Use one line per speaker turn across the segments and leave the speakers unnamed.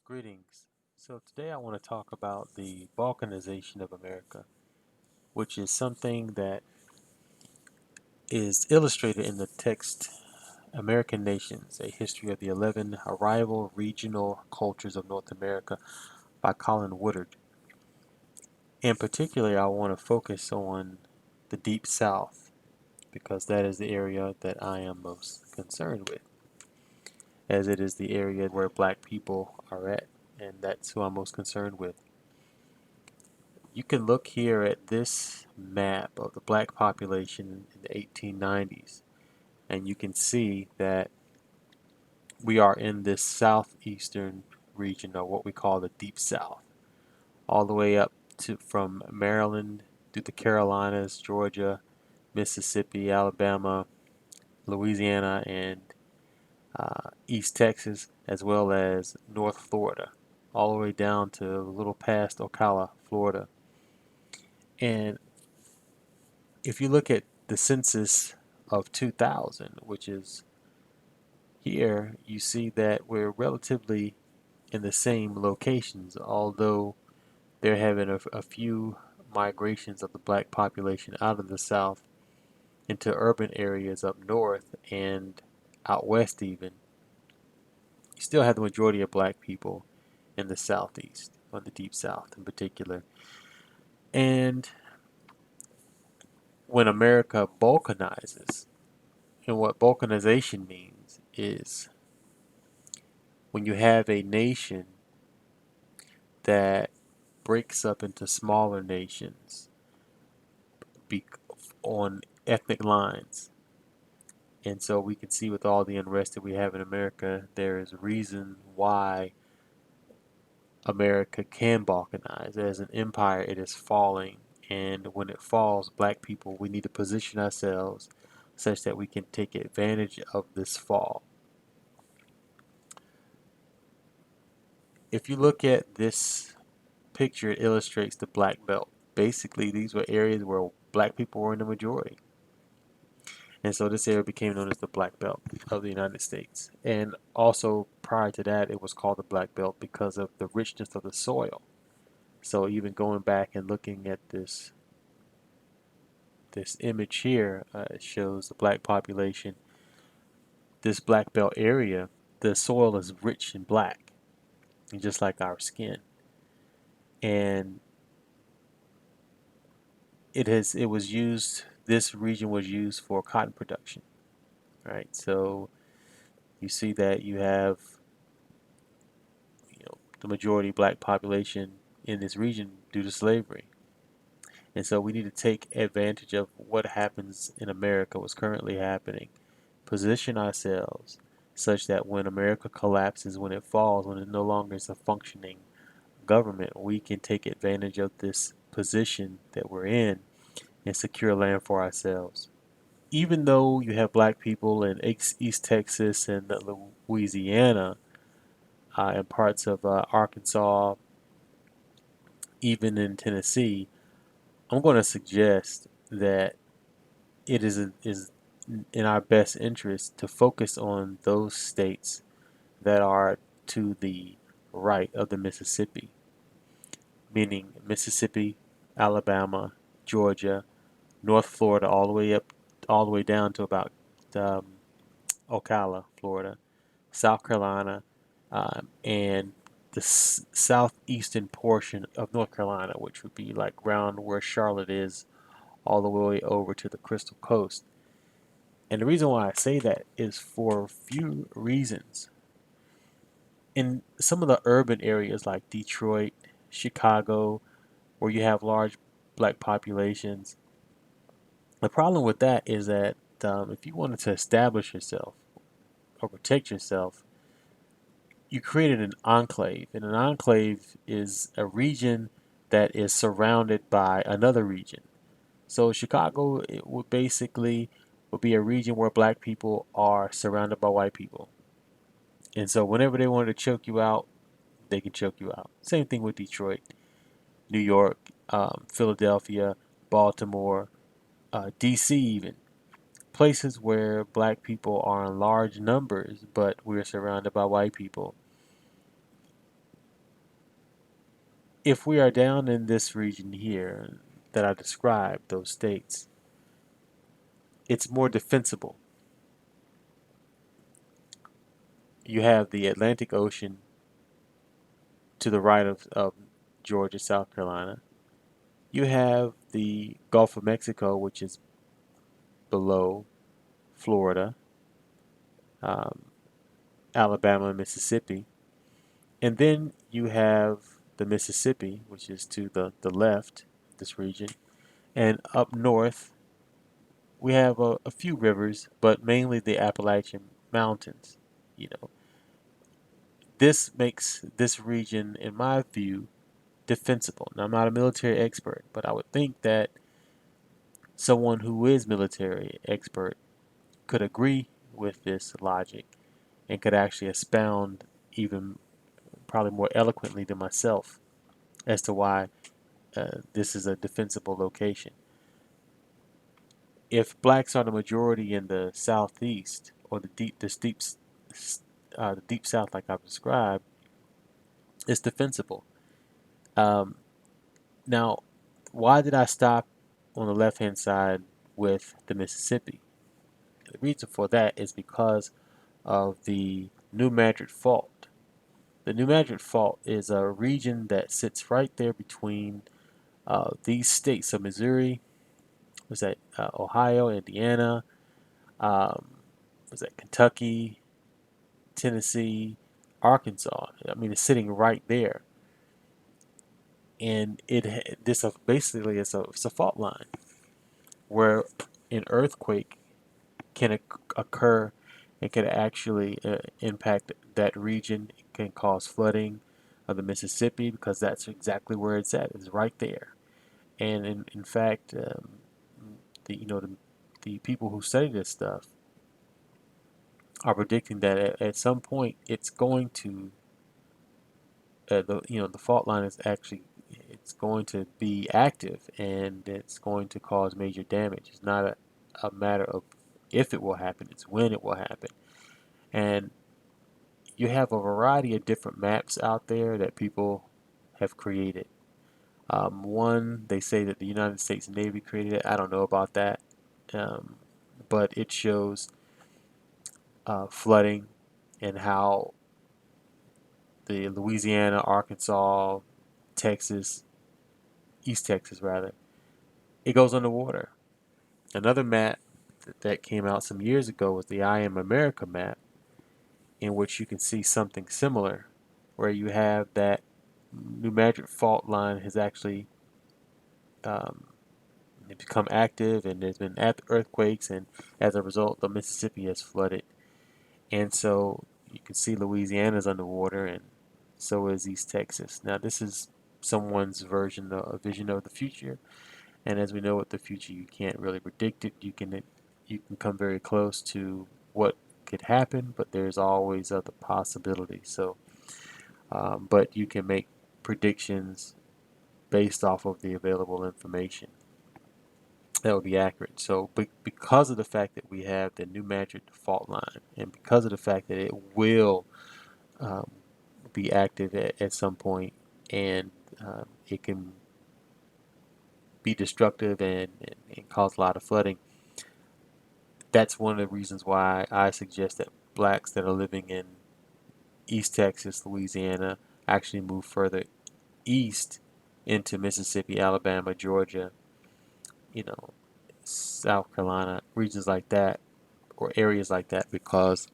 Greetings. So today I want to talk about the Balkanization of America, which is something that is illustrated in the text American Nations, A History of the 11 Arrival Regional Cultures of North America by Colin Woodard. In particular, I want to focus on the Deep South because that is the area that I am most concerned with, as it is the area where black people are at, and that's who I'm most concerned with. You can look here at this map of the black population in the 1890s, and you can see that we are in this southeastern region, or what we call the Deep South, all the way up to from Maryland through the Carolinas, Georgia, Mississippi, Alabama, Louisiana, and East Texas, as well as North Florida, all the way down to a little past Ocala, Florida. And if you look at the census of 2000, which is here, you see that we're relatively in the same locations, although they're having a few migrations of the black population out of the south into urban areas up north and out west even. You still have the majority of black people in the southeast, or the deep south in particular. And when America balkanizes, and what balkanization means is when you have a nation that breaks up into smaller nations be- on ethnic lines. And so we can see with all the unrest that we have in America, there is a reason why America can balkanize. As an empire, it is falling. And when it falls, black people, we need to position ourselves such that we can take advantage of this fall. If you look at this picture, it illustrates the black belt. Basically, these were areas where black people were in the majority. And so this area became known as the Black Belt of the United States. And also prior to that, it was called the Black Belt because of the richness of the soil. So even going back and looking at this image here, it shows the black population. This Black Belt area, the soil is rich and black, just like our skin. And it was used. This region was used for cotton production, right? So you see that you have the majority black population in this region due to slavery. And so we need to take advantage of what happens in America, what's currently happening, position ourselves such that when America collapses, when it falls, when it no longer is a functioning government, we can take advantage of this position that we're in and secure land for ourselves. Even though you have black people in East Texas and Louisiana and parts of Arkansas, even in Tennessee, I'm going to suggest that it is in our best interest to focus on those states that are to the right of the Mississippi, meaning Mississippi, Alabama, Georgia, North Florida, all the way down to about um, Ocala, Florida, South Carolina, and the southeastern portion of North Carolina, which would be like around where Charlotte is, all the way over to the Crystal Coast. And the reason why I say that is for a few reasons. In some of the urban areas like Detroit, Chicago, where you have large black populations, the problem with that is that if you wanted to establish yourself or protect yourself, you created an enclave. And an enclave is a region that is surrounded by another region. So Chicago it would basically would be a region where black people are surrounded by white people. And so whenever they wanted to choke you out, they can choke you out. Same thing with Detroit, New York, Philadelphia, Baltimore, DC even. Places where black people are in large numbers, but we're surrounded by white people. if we are down in this region here that I described, those states, it's more defensible. You have the Atlantic Ocean to the right of Georgia, South Carolina. You have the Gulf of Mexico, which is below Florida, um, Alabama, and Mississippi. And then you have the Mississippi, which is to the left of this region. And up north, we have a few rivers, but mainly the Appalachian Mountains. You know, this makes this region, in my view, defensible. Now, I'm not a military expert, but I would think that someone who is military expert could agree with this logic and could actually expound even probably more eloquently than myself as to why this is a defensible location. If blacks are the majority in the southeast or the deep south, like I've described, it's defensible. Um, Now, why did I stop on the left hand side with the Mississippi? The reason for that is because of the New Madrid Fault. The New Madrid Fault is a region that sits right there between these states of Missouri, was that Ohio, Indiana, um, was that Kentucky, Tennessee, Arkansas. I mean, it's sitting right there, and this basically it's a fault line where an earthquake can occur and can actually impact that region. It can cause flooding of the Mississippi because that's exactly where it's at. It's right there. And in fact, the you know the people who study this stuff are predicting that at some point it's going to the fault line is actually it's going to be active and it's going to cause major damage. It's not a matter of if it will happen, it's when it will happen. And you have a variety of different maps out there that people have created. One, they say that the United States Navy created it. I don't know about that. Um, but it shows flooding and how the Louisiana, Arkansas, Texas, East Texas rather, it goes underwater. Another map that came out some years ago was the I Am America map, in which you can see something similar, where you have that New Madrid fault line has actually um, become active, and there's been earthquakes, and as a result, the Mississippi has flooded, and so you can see Louisiana's underwater, and so is East Texas. Now, this is someone's version, a vision of the future, and as we know with the future, you can't really predict it. You can come very close to what could happen, but there's always other possibilities. So, but you can make predictions based off of the available information that would be accurate. So, because of the fact that we have the New Madrid fault line, and because of the fact that it will um, be active at some point, and it can be destructive and cause a lot of flooding, that's one of the reasons why I suggest that blacks that are living in East Texas, Louisiana, actually move further east into Mississippi, Alabama, Georgia, you know, South Carolina, regions like that, or areas like that, because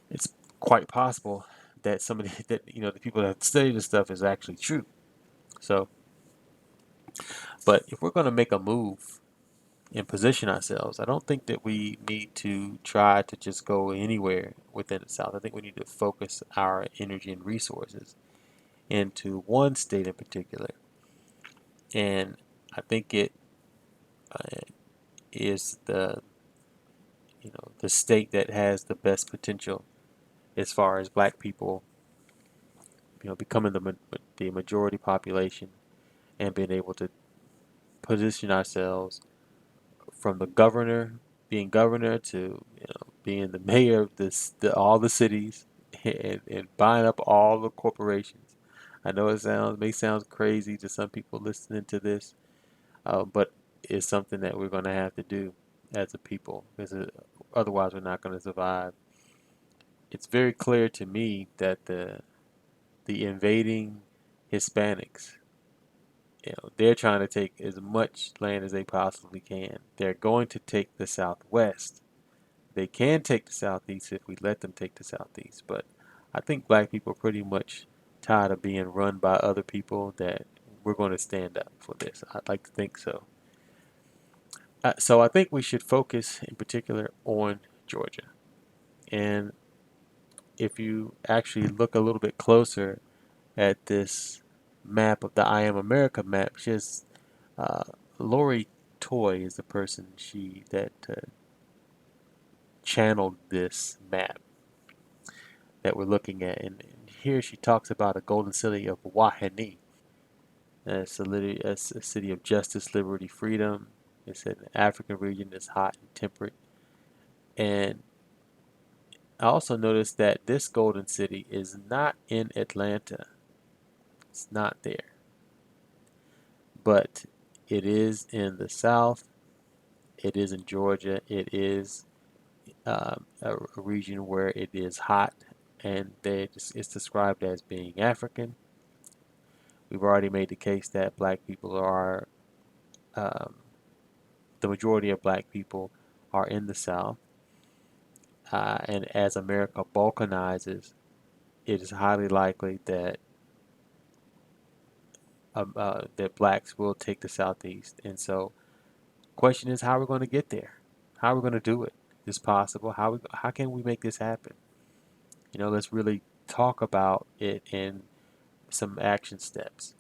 it's quite possible that some of that the people that study this stuff is actually true. So, but if we're going to make a move and position ourselves, I don't think that we need to try to just go anywhere within the South. I think we need to focus our energy and resources into one state in particular, and I think it uh, is the state that has the best potential as far as black people, becoming the majority population and being able to position ourselves from the governor, being governor, to being the mayor of all the cities, and buying up all the corporations. I know it sound crazy to some people listening to this, but it's something that we're going to have to do as a people, because otherwise we're not going to survive. It's very clear to me that the invading Hispanics, they're trying to take as much land as they possibly can. They're going to take the Southwest. They can take the Southeast if we let them take the Southeast, but I think black people are pretty much tired of being run by other people, that we're going to stand up for this. I'd like to think so. So I think we should focus in particular on Georgia. And if you actually look a little bit closer at this map of the I Am America map, just uh, Lori Toy is the person that channeled this map that we're looking at, and here she talks about a golden city of Wahine. It's a city of justice, liberty, freedom. It's an African region that's hot and temperate. And I also noticed that this golden city is not in Atlanta. It's not there, but it is in the South. It is in Georgia. It is a region where it is hot, and it's described as being African. We've already made the case that black people are, um, the majority of black people are in the South. And as America balkanizes, it is highly likely that blacks will take the Southeast. And so, question is, how we're going to get there? How are we going to do it? Is possible? How can we make this happen? Let's really talk about it in some action steps.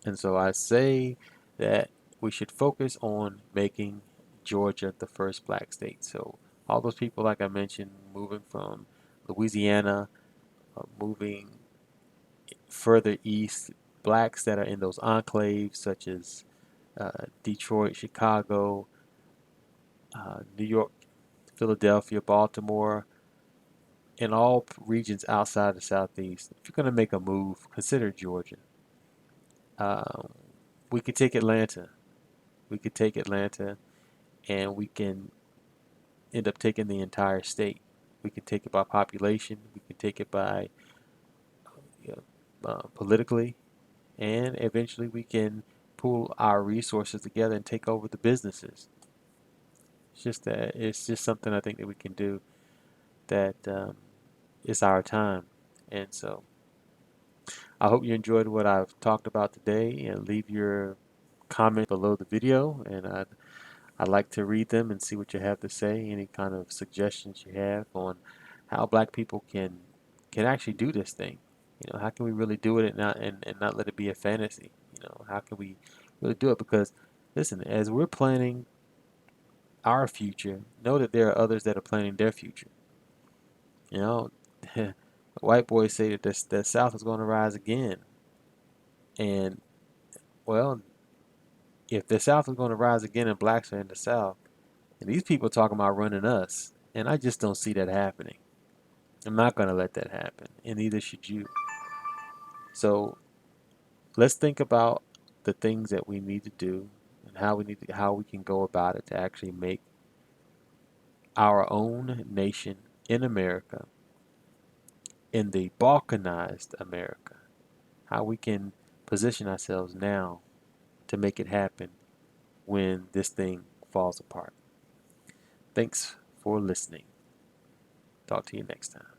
And so I say that we should focus on making Georgia the first black state. So all those people, like I mentioned, moving from Louisiana, moving further east, blacks that are in those enclaves such as Detroit, Chicago, New York, Philadelphia, Baltimore, and all regions outside the Southeast. If you're going to make a move, consider Georgia. Um, we could take Atlanta. We could take Atlanta, and we can end up taking the entire state. We can take it by population. We can take it by politically, and eventually we can pool our resources together and take over the businesses. It's just something I think that we can do. That it's our time, and so I hope you enjoyed what I've talked about today. And leave your comment below the video, and I'd like to read them and see what you have to say. Any kind of suggestions you have on how black people can actually do this thing. How can we really do it and not let it be a fantasy? How can we really do it? Because listen, as we're planning our future, know that there are others that are planning their future. You know, white boys say that the South is going to rise again, and well, if the South is going to rise again and blacks are in the South, and these people are talking about running us, and I just don't see that happening. I'm not going to let that happen, and neither should you. So let's think about the things that we need to do and how we can go about it to actually make our own nation in America, in the balkanized America, how we can position ourselves now to make it happen when this thing falls apart. Thanks for listening. Talk to you next time.